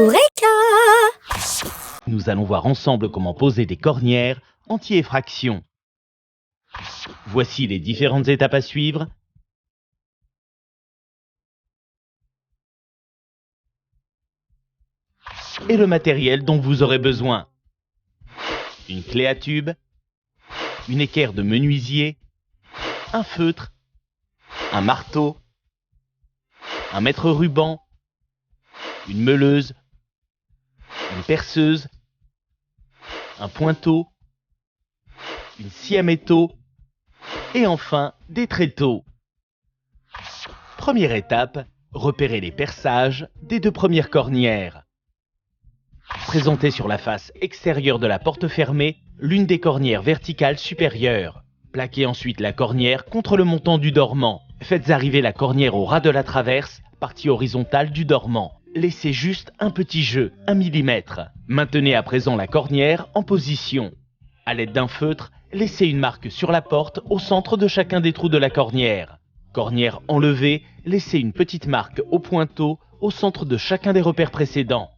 Eureka! Nous allons voir ensemble comment poser des cornières anti-effraction. Voici les différentes étapes à suivre. Et le matériel dont vous aurez besoin. Une clé à tube, une équerre de menuisier, un feutre, un marteau, un mètre-ruban, une meuleuse, une perceuse, un pointeau, une scie à métaux et enfin des tréteaux. Première étape, repérer les perçages des deux premières cornières. Présentez sur la face extérieure de la porte fermée l'une des cornières verticales supérieures. Plaquez ensuite la cornière contre le montant du dormant. Faites arriver la cornière au ras de la traverse, partie horizontale du dormant. Laissez juste un petit jeu, 1 mm. Maintenez à présent la cornière en position. À l'aide d'un feutre, laissez une marque sur la porte au centre de chacun des trous de la cornière. Cornière enlevée, laissez une petite marque au pointeau au centre de chacun des repères précédents.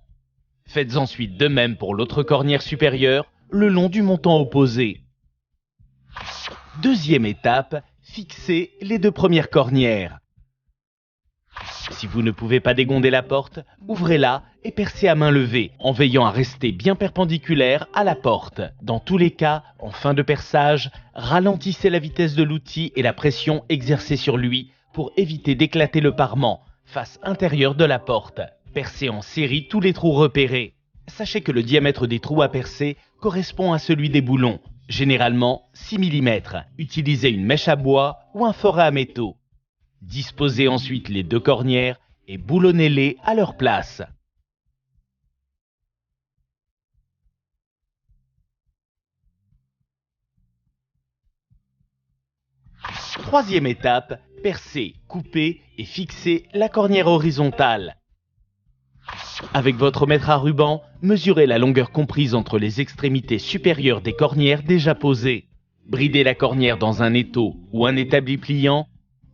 Faites ensuite de même pour l'autre cornière supérieure, le long du montant opposé. Deuxième étape, fixez les deux premières cornières. Si vous ne pouvez pas dégonder la porte, ouvrez-la et percez à main levée, en veillant à rester bien perpendiculaire à la porte. Dans tous les cas, en fin de perçage, ralentissez la vitesse de l'outil et la pression exercée sur lui pour éviter d'éclater le parement, face intérieure de la porte. Percez en série tous les trous repérés. Sachez que le diamètre des trous à percer correspond à celui des boulons, généralement 6 mm. Utilisez une mèche à bois ou un foret à métaux. Disposez ensuite les deux cornières et boulonnez-les à leur place. Troisième étape, percez, coupez et fixez la cornière horizontale. Avec votre mètre à ruban, mesurez la longueur comprise entre les extrémités supérieures des cornières déjà posées. Bridez la cornière dans un étau ou un établi pliant.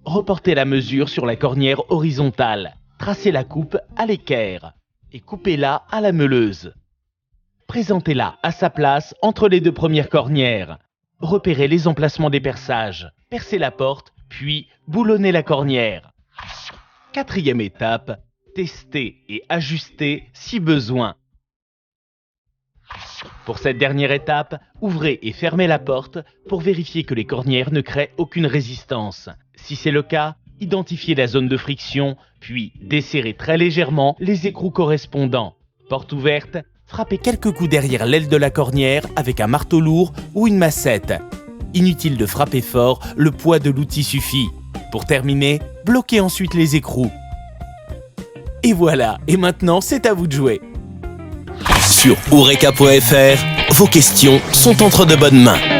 Reportez la mesure sur la cornière horizontale. Tracez la coupe à l'équerre et coupez-la à la meuleuse. Présentez-la à sa place entre les deux premières cornières. Repérez les emplacements des perçages. Percez la porte, puis boulonnez la cornière. Quatrième étape, tester et ajuster si besoin. Pour cette dernière étape, ouvrez et fermez la porte pour vérifier que les cornières ne créent aucune résistance. Si c'est le cas, identifiez la zone de friction, puis desserrez très légèrement les écrous correspondants. Porte ouverte, frappez quelques coups derrière l'aile de la cornière avec un marteau lourd ou une massette. Inutile de frapper fort, le poids de l'outil suffit. Pour terminer, bloquez ensuite les écrous. Et voilà, et maintenant c'est à vous de jouer. Sur Eureka.fr, vos questions sont entre de bonnes mains.